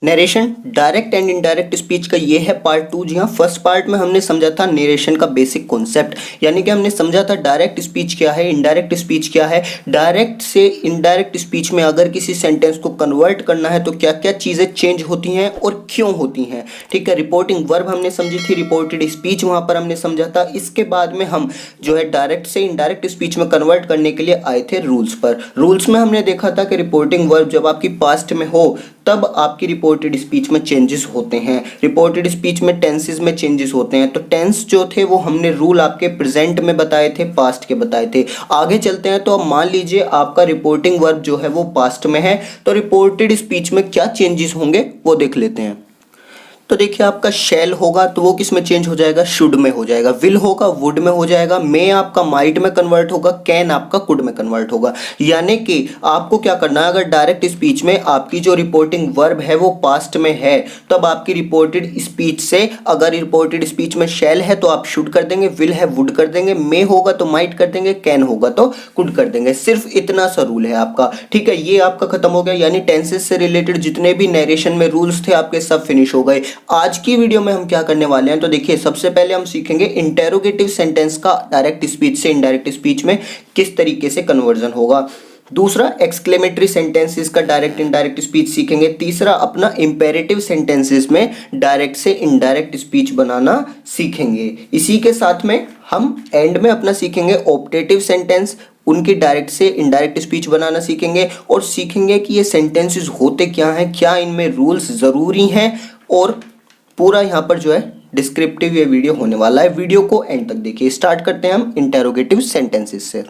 Narration direct and indirect speech का ये है पार्ट 2। जी हाँ, फर्स्ट पार्ट में हमने समझा था नरेशन का बेसिक कॉन्सेप्ट, यानी कि हमने समझा था डायरेक्ट स्पीच क्या है, इनडायरेक्ट स्पीच क्या है। डायरेक्ट से इनडायरेक्ट स्पीच में अगर किसी सेंटेंस को कन्वर्ट करना है तो क्या क्या चीज़ें चेंज होती हैं और क्यों होती हैं। ठीक है, रिपोर्टिंग वर्ब हमने समझी थी, रिपोर्टेड स्पीच वहाँ पर हमने समझा था। इसके बाद में हम जो है डायरेक्ट से इनडायरेक्ट स्पीच में कन्वर्ट करने के लिए आए थे रूल्स पर। रूल्स में हमने देखा था कि रिपोर्टिंग वर्ब जब आपकी पास्ट में हो तब आपकी रिपोर्टेड स्पीच में चेंजेस होते हैं, रिपोर्टेड स्पीच में टेंसेस में चेंजेस होते हैं। तो टेंस जो थे वो हमने रूल आपके प्रेजेंट में बताए थे, पास्ट के बताए थे। आगे चलते हैं तो अब मान लीजिए आपका रिपोर्टिंग वर्ब जो है वो पास्ट में है, तो रिपोर्टेड स्पीच में क्या चेंजेस होंगे वो देख लेते हैं। तो देखिए, आपका शैल होगा तो वो किस में चेंज हो जाएगा, शुड में हो जाएगा। विल होगा वुड में हो जाएगा। मे आपका माइट में कन्वर्ट होगा। कैन आपका कुड में कन्वर्ट होगा। यानी कि आपको क्या करना है, अगर डायरेक्ट स्पीच में आपकी जो रिपोर्टिंग वर्ब है वो पास्ट में है, तब आपकी रिपोर्टेड स्पीच से अगर रिपोर्टेड स्पीच में शैल है तो आप शुड कर देंगे, विल है वुड कर देंगे, मे होगा तो माइट कर देंगे, कैन होगा तो कुड कर देंगे। सिर्फ इतना सा रूल है आपका। ठीक है, ये आपका खत्म हो गया, यानी टेंसेस से रिलेटेड जितने भी नरेशन में रूल्स थे आपके सब फिनिश हो गए। आज की वीडियो में हम क्या करने वाले हैं, तो देखिए सबसे पहले हम सीखेंगे इंटेरोगेटिव सेंटेंस का डायरेक्ट स्पीच से इनडायरेक्ट स्पीच में किस तरीके से कन्वर्जन होगा। दूसरा, एक्सक्लेमेटरी सेंटेंसेस का डायरेक्ट इनडायरेक्ट स्पीच सीखेंगे। तीसरा, अपना इंपेरेटिव सेंटेंसेस में डायरेक्ट से इनडायरेक्ट स्पीच बनाना सीखेंगे। इसी के साथ में हम एंड में अपना सीखेंगे ऑप्टेटिव सेंटेंस, उनकी डायरेक्ट से इनडायरेक्ट स्पीच बनाना सीखेंगे और सीखेंगे कि ये सेंटेंसेस होते क्या हैं, क्या इनमें रूल्स ज़रूरी हैं, और पूरा यहाँ पर जो है डिस्क्रिप्टिव ये वीडियो होने वाला है। वीडियो को एंड तक देखिए। स्टार्ट करते हैं हम इंटेरोगेटिव सेंटेंसेस से।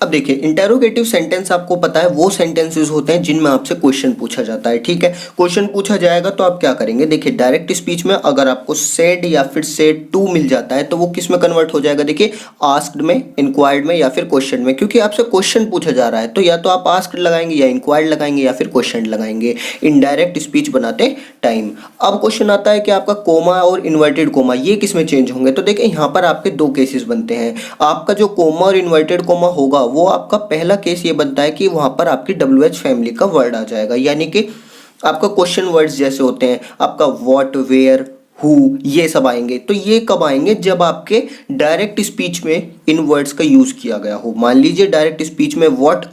अब देखिए, इंटेरोगेटिव सेंटेंस आपको पता है वो सेंटेंसेस होते हैं जिनमें आपसे क्वेश्चन पूछा जाता है। ठीक है, क्वेश्चन पूछा जाएगा तो आप क्या करेंगे, देखिए डायरेक्ट स्पीच में अगर आपको सेड या फिर सेड टू मिल जाता है तो वो किस में कन्वर्ट हो जाएगा, देखिए आस्क्ड में, इंक्वायर्ड में या फिर क्वेश्चन में। क्योंकि आपसे क्वेश्चन पूछा जा रहा है तो या तो आप आस्क्ड लगाएंगे या इंक्वायर्ड लगाएंगे या फिर क्वेश्चन लगाएंगे इनडायरेक्ट स्पीच बनाते टाइम। अब क्वेश्चन आता है कि आपका कोमा और इन्वर्टेड कोमा ये किस में चेंज होंगे। तो देखिए यहाँ पर आपके दो केसेस बनते हैं। आपका जो कोमा और इन्वर्टेड कोमा होगा वो आपका पहला केस ये बनता है कि वहां पर आपकी WH फैमिली का वर्ड आ जाएगा, यानी कि आपका क्वेश्चन वर्ड्स जैसे होते हैं आपका व्हाट, वेयर, हु, ये सब आएंगे। तो ये कब आएंगे, जब आपके डायरेक्ट स्पीच में इन वर्ड्स का यूज किया गया हो। मान लीजिए डायरेक्ट स्पीच में व्हाट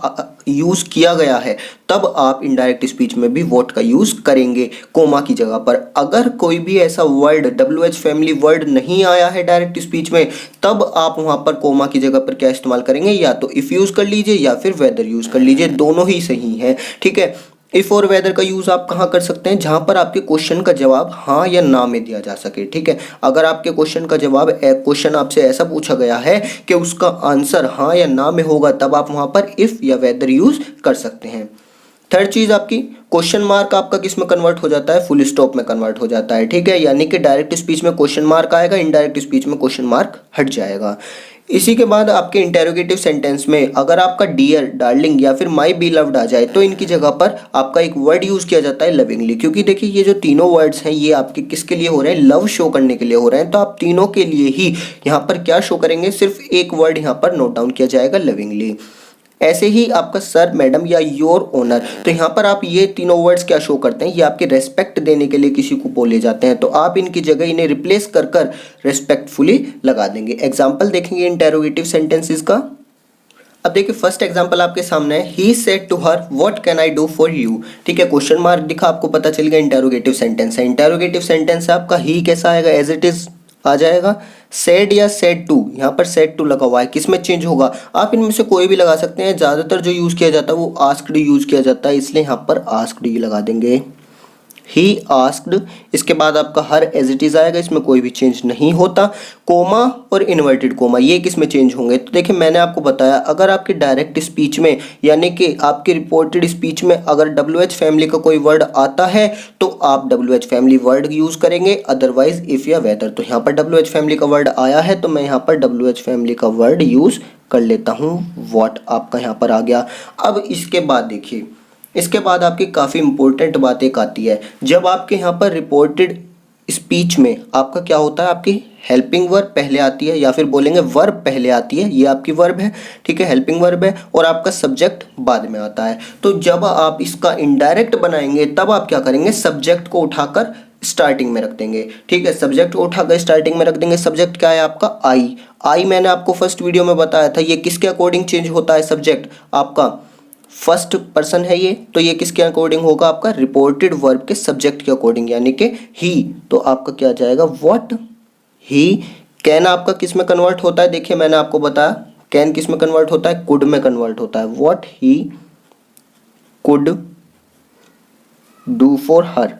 यूज किया गया है, तब आप इनडायरेक्ट स्पीच में भी व्हाट का यूज करेंगे कोमा की जगह पर। अगर कोई भी ऐसा वर्ड WH फैमिली वर्ड नहीं आया है डायरेक्ट स्पीच में, तब आप वहां पर कोमा की जगह पर क्या इस्तेमाल करेंगे, या तो इफ यूज कर लीजिए या फिर वेदर यूज कर लीजिए, दोनों ही सही है। ठीक है, इफ और वेदर का यूज आप कहाँ कर सकते हैं, जहां पर आपके क्वेश्चन का जवाब हाँ या ना में दिया जा सके। ठीक है, अगर आपके क्वेश्चन का जवाब, क्वेश्चन आपसे ऐसा पूछा गया है कि उसका आंसर हाँ या ना में होगा, तब आप वहां पर इफ या वेदर यूज कर सकते हैं। थर्ड चीज आपकी क्वेश्चन मार्क आपका किस में कन्वर्ट हो जाता है, फुल स्टॉप में कन्वर्ट हो जाता है। ठीक है, यानी कि डायरेक्ट स्पीच में क्वेश्चन मार्क आएगा, इनडायरेक्ट स्पीच में क्वेश्चन मार्क हट जाएगा। इसी के बाद आपके इंटेरोगेटिव सेंटेंस में अगर आपका डियर, डार्लिंग या फिर माई बी लव्ड आ जाए तो इनकी जगह पर आपका एक वर्ड यूज किया जाता है लविंगली। क्योंकि देखिए ये जो तीनों वर्ड्स हैं ये आपके किसके लिए हो रहे हैं, लव शो करने के लिए हो रहे हैं। तो आप तीनों के लिए ही यहाँ पर क्या शो करेंगे, सिर्फ एक वर्ड यहाँ पर नोट डाउन किया जाएगा, लविंगली। ऐसे ही आपका सर, मैडम या योर ओनर, तो यहाँ पर आप ये तीनों वर्ड्स क्या शो करते हैं, ये आपके रेस्पेक्ट देने के लिए किसी को बोले जाते हैं। तो आप इनकी जगह इन्हें रिप्लेस कर कर रेस्पेक्टफुली लगा देंगे। एग्जाम्पल देखेंगे इंटेरोगेटिव सेंटेंसेस का। अब देखिए फर्स्ट एग्जांपल आपके सामने है, he said to her what can I do for you. ठीक है, क्वेश्चन मार्क दिखा, आपको पता चल गया इंटेरोगेटिव सेंटेंस है। इंटेरोगेटिव सेंटेंस है आपका, ही कैसा आएगा, एज इट इज आ जाएगा। सेड या सेड टू, यहाँ पर सेड टू लगा हुआ है, किस में चेंज होगा, आप इनमें से कोई भी लगा सकते हैं। ज़्यादातर जो यूज़ किया जाता है वो आस्क्ड यूज़ किया जाता है, इसलिए यहाँ पर आस्क्ड ही लगा देंगे, ही आस्क्ड। इसके बाद आपका हर एज इट इज आएगा, इसमें कोई भी चेंज नहीं होता। कोमा और इन्वर्टेड कोमा ये किस में चेंज होंगे, तो देखिए मैंने आपको बताया अगर आपके डायरेक्ट स्पीच में यानी कि आपके रिपोर्टेड स्पीच में अगर WH फैमिली का कोई वर्ड आता है तो आप WH फैमिली वर्ड यूज करेंगे, अदरवाइज इफ या वेदर। तो यहाँ पर WH फैमिली का वर्ड आया है तो मैं यहाँ पर WH फैमिली का वर्ड यूज कर लेता हूँ, व्हाट आपका यहाँ पर आ गया। अब इसके बाद देखिए, इसके बाद आपकी काफ़ी इंपॉर्टेंट बात एक आती है, जब आपके यहाँ पर रिपोर्टेड स्पीच में आपका क्या होता है, आपकी हेल्पिंग वर्ब पहले आती है या फिर बोलेंगे वर्ब पहले आती है, ये आपकी वर्ब है, ठीक है, हेल्पिंग वर्ब है, और आपका सब्जेक्ट बाद में आता है। तो जब आप इसका इनडायरेक्ट बनाएंगे तब आप क्या करेंगे, सब्जेक्ट को उठाकर स्टार्टिंग में रख देंगे, ठीक है, सब्जेक्ट को उठाकर स्टार्टिंग में रख देंगे। सब्जेक्ट क्या है आपका, आई। आई मैंने आपको फर्स्ट वीडियो में बताया था, ये किसके अकॉर्डिंग चेंज होता है, सब्जेक्ट आपका फर्स्ट पर्सन है ये, तो ये किसके अकॉर्डिंग होगा, आपका रिपोर्टेड वर्ब के सब्जेक्ट के अकॉर्डिंग, यानी कि ही। तो आपका क्या जाएगा, व्हाट ही। कैन आपका किस में कन्वर्ट होता है, देखिए मैंने आपको बताया कैन किस में कन्वर्ट होता है, कुड में कन्वर्ट होता है। What he could do for her,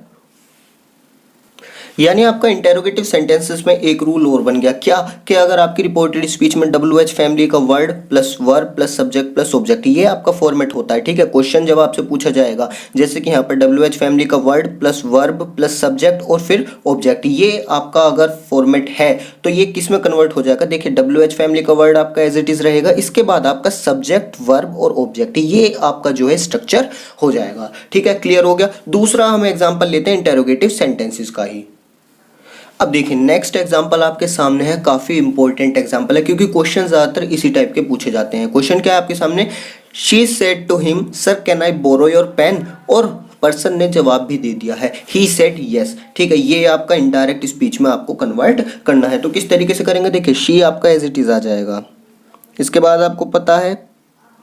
यानी आपका इंटेरोगेटिव सेंटेंसेस में एक रूल और बन गया, क्या कि अगर आपकी रिपोर्टेड स्पीच में WH फैमिली का word plus verb plus subject plus object, ये आपका फॉर्मेट होता है, ठीक है। क्वेश्चन जब आपसे पूछा जाएगा, जैसे कि यहाँ पर WH फैमिली का word plus verb plus subject और फिर ऑब्जेक्ट, ये आपका अगर फॉर्मेट है तो ये किस में कन्वर्ट हो जाएगा, देखिए WH फैमिली का वर्ड आपका एज इट इज रहेगा, इसके बाद आपका सब्जेक्ट वर्ब और ऑब्जेक्ट, ये आपका जो है स्ट्रक्चर हो जाएगा, ठीक है। क्लियर हो गया। दूसरा हम एग्जाम्पल लेते हैं इंटेरोगेटिव सेंटेंसेस का ही। अब देखिए नेक्स्ट एग्जांपल आपके सामने है, काफी इंपॉर्टेंट एग्जांपल है क्योंकि क्वेश्चन ज्यादातर इसी टाइप के पूछे जाते हैं। क्वेश्चन क्या है आपके सामने, she said to him sir can I borrow your pen, और पर्सन ने जवाब भी दे दिया है, ही सेड यस, ठीक है। ये आपका इनडायरेक्ट स्पीच में आपको कन्वर्ट करना है, तो किस तरीके से करेंगे, देखिए शी आपका एज इट इज आ जाएगा, इसके बाद आपको पता है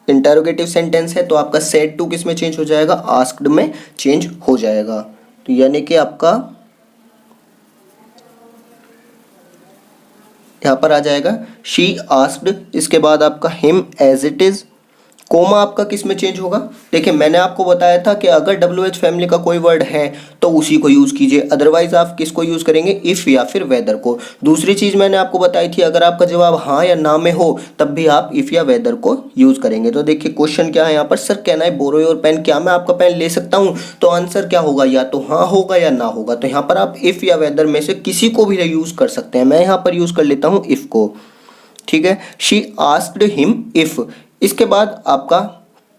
इंटेरोगेटिव सेंटेंस है तो आपका सेड टू किस में चेंज हो जाएगा, आस्क्ड में चेंज हो जाएगा। तो यानी कि आपका यहाँ पर आ जाएगा शी आस्क्ड, इसके बाद आपका him as it is, comma आपका किस में चेंज होगा, देखिए मैंने आपको बताया था कि अगर WH फैमिली का कोई वर्ड है तो उसी को यूज़ कीजिए, अदरवाइज आप किसको यूज़ करेंगे, इफ़ या फिर वेदर को। दूसरी चीज़ मैंने आपको बताई थी, अगर आपका जवाब हाँ या ना में हो तब भी आप इफ़ या वेदर को यूज़ करेंगे। तो देखिए क्वेश्चन क्या है यहाँ पर, sir can I borrow your pen, क्या मैं आपका पेन ले सकता हूँ, तो आंसर क्या होगा, या तो हाँ होगा या ना होगा। तो यहाँ पर आप इफ़ या वेदर में से किसी को भी यूज़ कर सकते हैं, मैं यहाँ पर यूज़ कर लेता हूँ इफ़ को, ठीक है। शी आस्क्ड हिम इफ़, इसके बाद आपका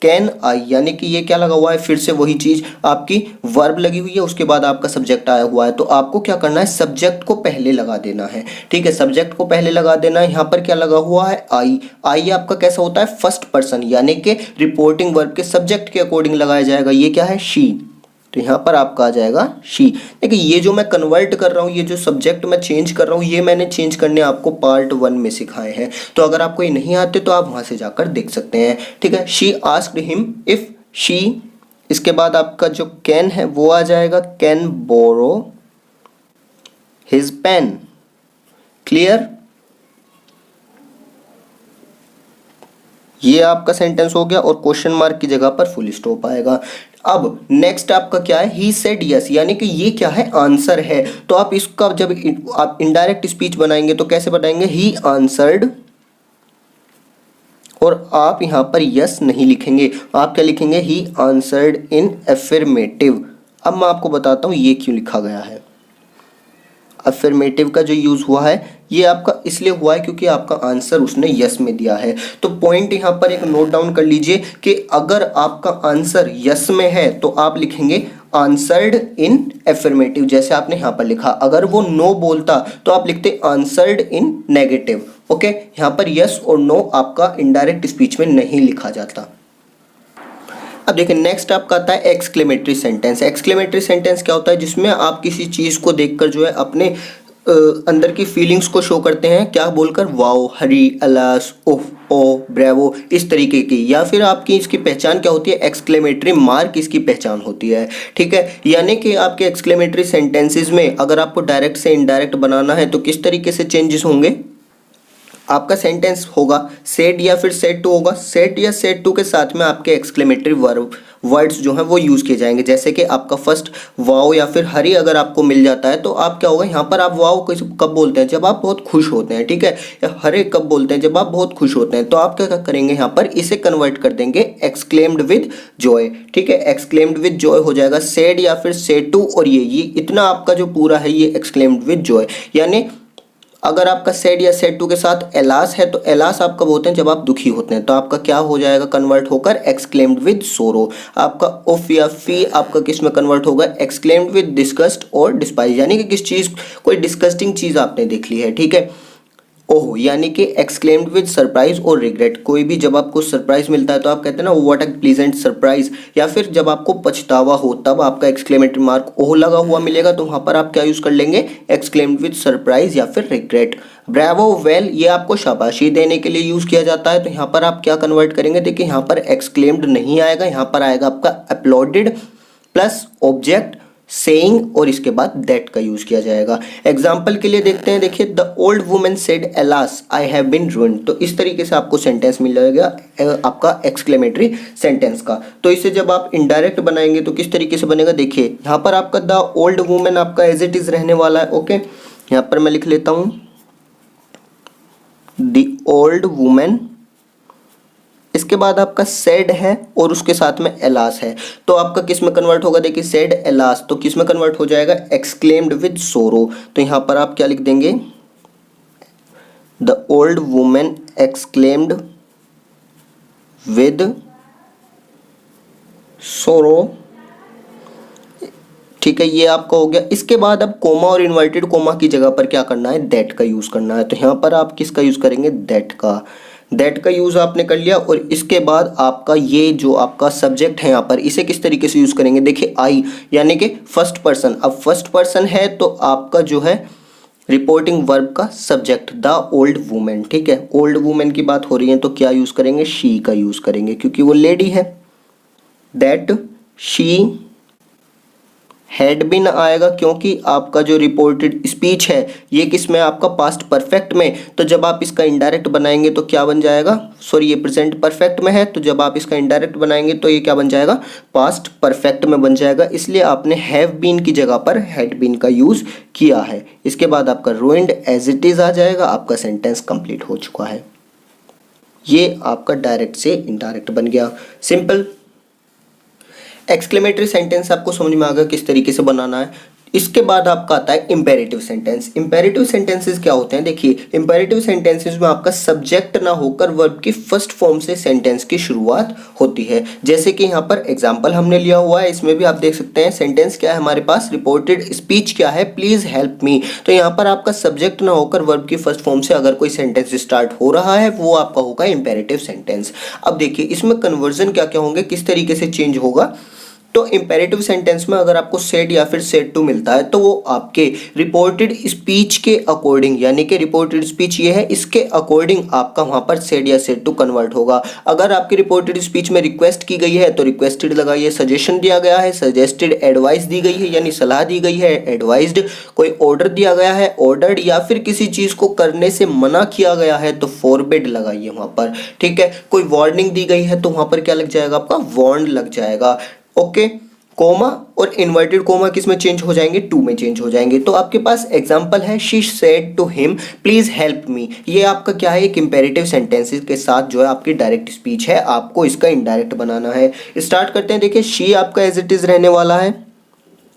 कैन आई, यानी कि ये क्या लगा हुआ है, फिर से वही चीज, आपकी वर्ब लगी हुई है, उसके बाद आपका सब्जेक्ट आया हुआ है, तो आपको क्या करना है, सब्जेक्ट को पहले लगा देना है, ठीक है, सब्जेक्ट को पहले लगा देना है। यहाँ पर क्या लगा हुआ है, आई। आई आपका कैसा होता है, फर्स्ट पर्सन, यानी कि रिपोर्टिंग वर्ब के सब्जेक्ट के अकॉर्डिंग लगाया जाएगा, ये क्या है, शी, तो यहाँ पर आपका आ जाएगा शी। देखिए ये जो मैं कन्वर्ट कर रहा हूँ, ये जो सब्जेक्ट मैं चेंज कर रहा हूँ, ये मैंने चेंज करने आपको पार्ट 1 में सिखाए हैं, तो अगर आपको ये नहीं आते तो आप वहाँ से जाकर देख सकते हैं, ठीक है। She asked him if she, इसके बाद आपका जो कैन है वो आ जाएगा, can borrow his pen. Clear, ये आपका सेंटेंस हो गया और क्वेश्चन मार्क की जगह पर फुल स्टॉप आएगा। अब नेक्स्ट आपका क्या है, ही सेड यस, यानी कि ये क्या है, आंसर है। तो आप इसका जब आप इनडायरेक्ट स्पीच बनाएंगे तो कैसे बनाएंगे, ही आंसर्ड, और आप यहां पर यस नहीं लिखेंगे, आप क्या लिखेंगे, ही आंसर्ड इन एफर्मेटिव। अब मैं आपको बताता हूं ये क्यों लिखा गया है। अफर्मेटिव का जो यूज़ हुआ है ये आपका इसलिए हुआ है क्योंकि आपका आंसर उसने यस में दिया है। तो पॉइंट यहाँ पर एक नोट डाउन कर लीजिए कि अगर आपका आंसर यस में है तो आप लिखेंगे आंसर्ड इन एफर्मेटिव, जैसे आपने यहाँ पर लिखा। अगर वो नो बोलता तो आप लिखते आंसर्ड इन नेगेटिव। ओके, यहाँ पर यस और नो आपका इनडायरेक्ट स्पीच में नहीं लिखा जाता। अब देखिए नेक्स्ट आपका आता है एक्सक्लेमेटरी सेंटेंस। एक्सक्लेमेटरी सेंटेंस क्या होता है, जिसमें आप किसी चीज़ को देखकर जो है अपने अंदर की फीलिंग्स को शो करते हैं, क्या बोलकर, वाओ, हरी, अलास, ओह, ओ, ब्रेवो, इस तरीके की। या फिर आपकी इसकी पहचान क्या होती है, एक्सक्लेमेटरी मार्क इसकी पहचान होती है, ठीक है। यानी कि आपके एक्सक्लेमेटरी सेंटेंसेस में अगर आपको डायरेक्ट से इनडायरेक्ट बनाना है तो किस तरीके से चेंजेस होंगे, आपका सेंटेंस होगा सेड या फिर सेड टू होगा। सेड या सेड टू के साथ में आपके एक्सक्लेमेटरी वर्ड्स जो हैं वो यूज़ किए जाएंगे। जैसे कि आपका फर्स्ट वाओ या फिर हरी अगर आपको मिल जाता है तो आप क्या होगा, यहाँ पर आप वाओ कब बोलते हैं, जब आप बहुत खुश होते हैं, ठीक है। या हरे कब बोलते हैं, जब आप बहुत खुश होते हैं। तो आप क्या करेंगे, यहाँ पर इसे कन्वर्ट कर देंगे एक्सक्लेम्ड विद जॉय, ठीक है। एक्सक्लेम्ड विद जॉय हो जाएगा सेड या फिर सेड टू, और ये इतना आपका जो पूरा है ये एक्सक्लेम्ड विद जॉय। यानी अगर आपका सैड या सैड टू के साथ एलास है तो एलास आप कब होते हैं, जब आप दुखी होते हैं, तो आपका क्या हो जाएगा, कन्वर्ट होकर एक्सक्लेम्ड विद सोरो। आपका उफ या फी आपका किस में कन्वर्ट होगा, एक्सक्लेम्ड विद डिस्गस्ट और डिस्पाइज, यानी कि किस चीज़, कोई डिस्गस्टिंग चीज़ आपने देख ली है, ठीक है। ओह यानी कि एक्सक्लेम्ड विद सरप्राइज और रिग्रेट, कोई भी जब आपको सरप्राइज मिलता है तो आप कहते हैं ना व्हाट अ प्लीजेंट सरप्राइज, या फिर जब आपको पछतावा हो तब आपका एक्सक्लेमेटरी मार्क ओह लगा हुआ मिलेगा, तो वहां पर आप क्या यूज कर लेंगे, एक्सक्लेम्ड विद सरप्राइज या फिर रिग्रेट। ब्रावो वेल ये आपको शाबाशी देने के लिए यूज किया जाता है, तो यहाँ पर आप क्या कन्वर्ट करेंगे, देखिए यहाँ पर एक्सक्लेम्ड नहीं आएगा, यहाँ पर आएगा आपका अपलॉडेड प्लस ऑब्जेक्ट सेइंग और इसके बाद दैट का यूज किया जाएगा। एग्जाम्पल के लिए देखते हैं, देखिए the old woman said alas I have been ruined, तो इस तरीके से आपको सेंटेंस मिल जाएगा आपका एक्सक्लेमेटरी सेंटेंस का। तो इसे जब आप इनडायरेक्ट बनाएंगे तो किस तरीके से बनेगा, देखिए यहाँ पर आपका द ओल्ड वुमेन आपका एज इट इज रहने वाला है, ओके। यहाँ पर मैं लिख लेता हूं द ओल्ड वुमेन, इसके बाद आपका सेड है और उसके साथ में एलास है, तो आपका किस में कन्वर्ट होगा, देखिए सेड एलास, तो किस में कन्वर्ट हो जाएगा, एक्सक्लेम्ड विद सोरो। तो यहां पर आप क्या लिख देंगे, the old women exclaimed with सोरो, ठीक है, ये आपका हो गया। इसके बाद अब कोमा और इन्वर्टेड कोमा की जगह पर क्या करना है, दैट का यूज करना है, तो यहां पर आप किसका यूज करेंगे, दैट का यूज आपने कर लिया। और इसके बाद आपका ये जो आपका सब्जेक्ट है यहाँ पर, इसे किस तरीके से यूज करेंगे, देखिए आई यानी कि फर्स्ट पर्सन, अब फर्स्ट पर्सन है तो आपका जो है रिपोर्टिंग वर्ब का सब्जेक्ट द ओल्ड वुमेन, ठीक है, ओल्ड वुमेन की बात हो रही है तो क्या यूज करेंगे, शी का यूज करेंगे क्योंकि वो लेडी है। दैट शी हैड बीन आएगा क्योंकि आपका जो रिपोर्टेड स्पीच है ये किस में, आपका पास्ट परफेक्ट में, तो जब आप इसका इनडायरेक्ट बनाएंगे तो क्या बन जाएगा, सॉरी ये प्रेजेंट परफेक्ट में है, तो जब आप इसका इनडायरेक्ट बनाएंगे तो ये क्या बन जाएगा, पास्ट परफेक्ट में बन जाएगा, इसलिए आपने हैव बीन की जगह पर हैड बीन का यूज किया है। इसके बाद आपका रूइंड एज इट इज आ जाएगा, आपका सेंटेंस कंप्लीट हो चुका है। ये आपका डायरेक्ट से इनडायरेक्ट बन गया, सिंपल। एक्सक्लेमेटरी सेंटेंस आपको समझ में आ गया किस तरीके से बनाना है। इसके बाद आपका आता है इंपेरेटिव सेंटेंस। इंपेरेटिव सेंटेंसेस क्या होते हैं, देखिए इंपेरेटिव सेंटेंसेस में आपका सब्जेक्ट ना होकर वर्ब की फर्स्ट फॉर्म से सेंटेंस की शुरुआत होती है। जैसे कि यहाँ पर एग्जांपल हमने लिया हुआ है, इसमें भी आप देख सकते हैं सेंटेंस क्या है हमारे पास, रिपोर्टेड स्पीच क्या है, प्लीज हेल्प मी, तो यहाँ पर आपका सब्जेक्ट ना होकर वर्ब की फर्स्ट फॉर्म से अगर कोई सेंटेंस स्टार्ट हो रहा है वो आपका होगा इंपेरेटिव सेंटेंस। अब देखिए इसमें कन्वर्जन क्या क्या होंगे, किस तरीके से चेंज होगा, तो इंपेरेटिव सेंटेंस में अगर आपको सेड या फिर सेड टू मिलता है तो वो आपके रिपोर्टेड स्पीच के अकॉर्डिंग, यानी कि रिपोर्टेड स्पीच ये है इसके अकॉर्डिंग आपका वहां पर सेड या सेड टू कन्वर्ट होगा। अगर आपकी रिपोर्टेड स्पीच में रिक्वेस्ट की गई है तो रिक्वेस्टेड लगाइए, सजेशन दिया गया है सजेस्टेड, एडवाइस दी गई है यानी सलाह दी गई है एडवाइज्ड, कोई ऑर्डर दिया गया है ऑर्डर्ड, या फिर किसी चीज को करने से मना किया गया है तो फॉरबिड लगाइए वहां पर, ठीक है। कोई वार्निंग दी गई है तो वहां पर क्या लग जाएगा, आपका वार्न लग जाएगा, ओके। कोमा और इन्वर्टेड कोमा किस में चेंज हो जाएंगे, टू में चेंज हो जाएंगे। तो आपके पास एग्जांपल है she said to him please help me, ये आपका क्या है, एक इंपेरेटिव सेंटेंसेस के साथ जो है आपकी डायरेक्ट स्पीच है, आपको इसका इनडायरेक्ट बनाना है। स्टार्ट करते हैं, देखिए शी आपका एज इट इज रहने वाला है,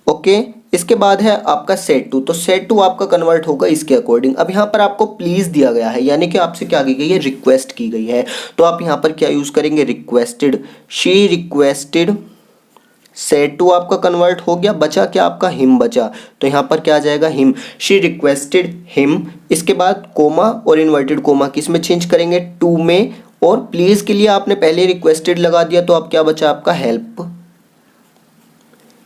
ओके। इसके बाद है आपका सेड टू, तो सेड टू आपका कन्वर्ट होगा इसके अकॉर्डिंग। अब यहाँ पर आपको प्लीज दिया गया है यानी कि आपसे क्या की गई है, रिक्वेस्ट की गई है, तो आप यहाँ पर क्या यूज करेंगे, requested, she requested, said to आपका कन्वर्ट हो गया, बचा क्या आपका हिम बचा, तो यहाँ पर क्या आ जाएगा हिम, शी रिक्वेस्टेड हिम। इसके बाद कोमा और इन्वर्टेड कोमा किस में चेंज करेंगे, टू में, और प्लीज के लिए आपने पहले रिक्वेस्टेड लगा दिया तो अब क्या बचा आपका हेल्प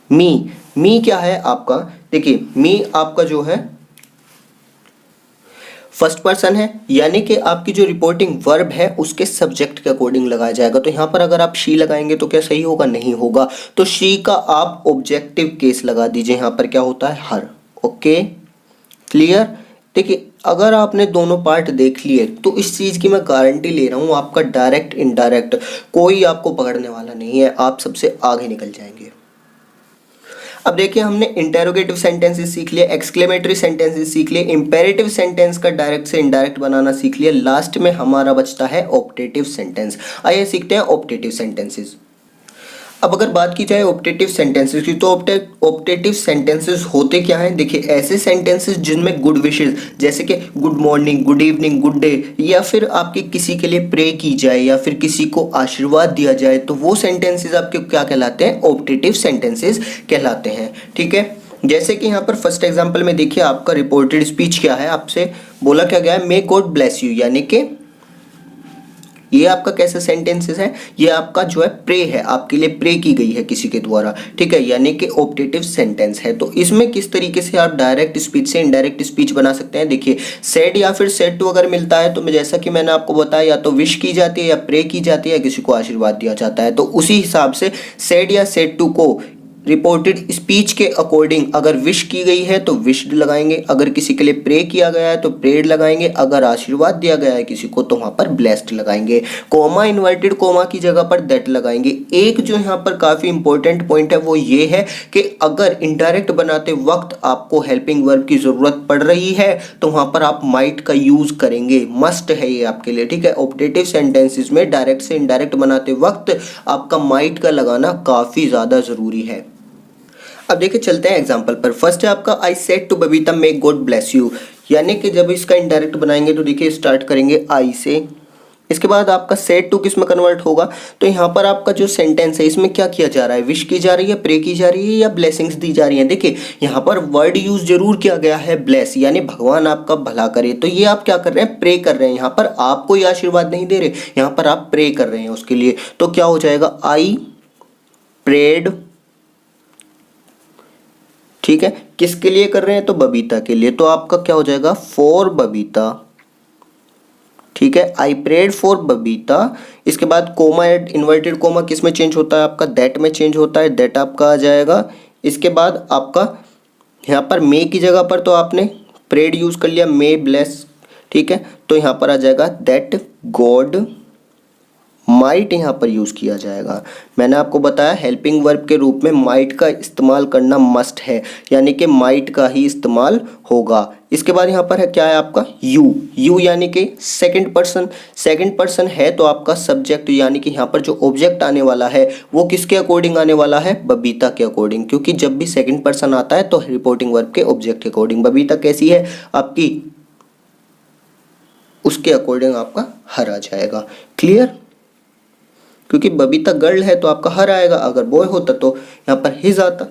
मी क्या है आपका, देखिए मी आपका जो है फर्स्ट पर्सन है यानी कि आपकी जो रिपोर्टिंग वर्ब है उसके सब्जेक्ट के अकॉर्डिंग लगाया जाएगा। तो यहाँ पर अगर आप शी लगाएंगे तो क्या सही होगा, नहीं होगा, तो शी का आप ऑब्जेक्टिव केस लगा दीजिए, यहाँ पर क्या होता है हर, ओके क्लियर। देखिए अगर आपने दोनों पार्ट देख लिए तो इस चीज़ की मैं गारंटी ले रहा हूँ आपका डायरेक्ट इनडायरेक्ट कोई आपको पकड़ने वाला नहीं है, आप सबसे आगे निकल जाएंगे। अब देखिए हमने इंटेरोगेटिव सेंटेंसेस सीख लिए, एक्सक्लेमेटरी सेंटेंसेस सीख लिए, इंपेरेटिव सेंटेंस का डायरेक्ट से इनडायरेक्ट बनाना सीख लिया, लास्ट में हमारा बचता है ऑप्टेटिव सेंटेंस। आइए सीखते हैं ऑप्टेटिव सेंटेंसेस। अब अगर बात की जाए ऑप्टेटिव सेंटेंसेस की, तो ऑप्टेटिव सेंटेंसेस होते क्या हैं? देखिए, ऐसे सेंटेंसेस जिनमें गुड विशेस, जैसे कि good morning, good evening, good day, या फिर आपके किसी के लिए प्रे की जाए या फिर किसी को आशीर्वाद दिया जाए, तो वो सेंटेंसेस आपके क्या कहलाते हैं? ऑप्टेटिव सेंटेंसेस कहलाते हैं। ठीक है, जैसे कि यहाँ पर फर्स्ट एग्जाम्पल में देखिए, आपका रिपोर्टेड स्पीच क्या है, आपसे बोला क्या गया है? मे गॉड ब्लेस यू, यानी कि ये आपका कैसा सेंटेंसेस है? ये आपका जो है प्रे है, आपके लिए प्रे की गई है किसी के द्वारा। ठीक है, यानी कि ऑप्टेटिव सेंटेंस है। तो इसमें किस तरीके से आप डायरेक्ट स्पीच से इनडायरेक्ट स्पीच बना सकते हैं? देखिए, सेड या फिर सेड टू अगर मिलता है तो जैसा कि मैंने आपको बताया, या तो विश की जाती है या प्रे की जाती है या किसी को आशीर्वाद दिया जाता है। तो उसी हिसाब से सेड या सेड टू को रिपोर्टेड स्पीच के अकॉर्डिंग अगर विश की गई है तो विश्ड लगाएंगे, अगर किसी के लिए प्रे किया गया है तो प्रेड लगाएंगे, अगर आशीर्वाद दिया गया है किसी को तो वहां पर ब्लेस्ड लगाएंगे। कोमा, इन्वर्टेड कोमा की जगह पर दैट लगाएंगे। एक जो यहाँ पर काफी इंपॉर्टेंट पॉइंट है वो ये है कि अगर इनडायरेक्ट बनाते वक्त आपको हेल्पिंग वर्ब की जरूरत पड़ रही है तो वहां पर आप माइट का यूज करेंगे, मस्ट है ये आपके लिए। ठीक है, ऑप्टेटिव सेंटेंसेस में डायरेक्ट से इनडायरेक्ट बनाते वक्त आपका माइट का लगाना काफी ज्यादा जरूरी है। अब देखिए, चलते हैं एग्जांपल पर। फर्स्ट है आपका I said to Babita may God bless you, यानी कि जब इसका इनडायरेक्ट बनाएंगे तो देखिए स्टार्ट करेंगे आई से, इसके बाद आपका सेड टू किस में कन्वर्ट होगा? तो यहाँ पर आपका जो सेंटेंस है इसमें क्या किया जा रहा है? विश की जा रही है, प्रे की जा रही है या ब्लेसिंग्स दी जा रही है? देखिए, यहाँ पर वर्ड यूज जरूर किया गया है ब्लेस, यानी भगवान आपका भला करे। तो ये आप क्या कर रहे हैं? प्रे कर रहे हैं। यहाँ पर आप कोई आशीर्वाद नहीं दे रहे, यहाँ पर आप प्रे कर रहे हैं उसके लिए। तो क्या हो जाएगा? I prayed. ठीक है, किसके लिए कर रहे हैं? तो बबीता के लिए। तो आपका क्या हो जाएगा? फॉर बबीता। ठीक है, आई प्रेड फॉर बबीता। इसके बाद कोमा, इन्वर्टेड कोमा किस में चेंज होता है? आपका दैट में चेंज होता है, दैट आपका आ जाएगा। इसके बाद आपका यहाँ पर मे की जगह पर तो आपने प्रेड यूज कर लिया, मे ब्लेस। ठीक है, तो यहाँ पर आ जाएगा दैट गॉड माइट, यहाँ पर यूज किया जाएगा। मैंने आपको बताया हेल्पिंग वर्ब के रूप में माइट का इस्तेमाल करना मस्ट है, यानी कि माइट का ही इस्तेमाल होगा। इसके बाद यहाँ पर है क्या है आपका? यू। यू यानी कि सेकंड पर्सन। सेकंड पर्सन है तो आपका सब्जेक्ट, यानी कि यहाँ पर जो ऑब्जेक्ट आने वाला है वो किसके अकॉर्डिंग आने वाला है? बबीता के अकॉर्डिंग, क्योंकि जब भी सेकंड पर्सन आता है तो रिपोर्टिंग वर्ब के ऑब्जेक्ट के अकॉर्डिंग। बबीता कैसी है आपकी? उसके अकॉर्डिंग आपका हर आ जाएगा। क्लियर? क्योंकि बबीता गर्ल है तो आपका हर आएगा, अगर बॉय होता तो यहाँ पर हिज आता।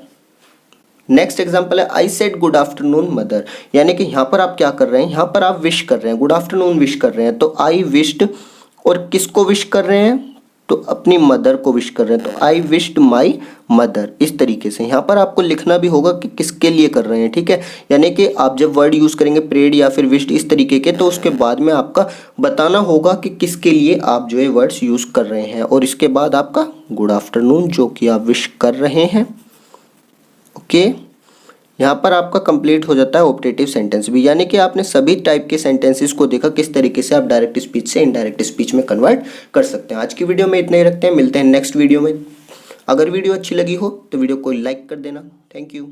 नेक्स्ट एग्जांपल है I said good afternoon mother, यानी कि यहाँ पर आप क्या कर रहे हैं? यहाँ पर आप विश कर रहे हैं, गुड आफ्टरनून विश कर रहे हैं। तो आई विश्ड, और किसको विश कर रहे हैं? तो अपनी मदर को विश कर रहे हैं। तो आई विश्ड माई मदर। इस तरीके से यहाँ पर आपको लिखना भी होगा कि किसके लिए कर रहे हैं। ठीक है, यानी कि आप जब वर्ड यूज करेंगे प्रेड या फिर विश्ड इस तरीके के, तो उसके बाद में आपका बताना होगा कि किसके लिए आप जो है वर्ड्स यूज कर रहे हैं। और इसके बाद आपका गुड आफ्टरनून जो कि आप विश कर रहे हैं। ओके, यहाँ पर आपका कंप्लीट हो जाता है ऑप्टेटिव सेंटेंस भी, यानी कि आपने सभी टाइप के सेंटेंसेस को देखा किस तरीके से आप डायरेक्ट स्पीच से इनडायरेक्ट स्पीच में कन्वर्ट कर सकते हैं। आज की वीडियो में इतना ही रखते हैं, मिलते हैं नेक्स्ट वीडियो में। अगर वीडियो अच्छी लगी हो तो वीडियो को लाइक कर देना। Thank you.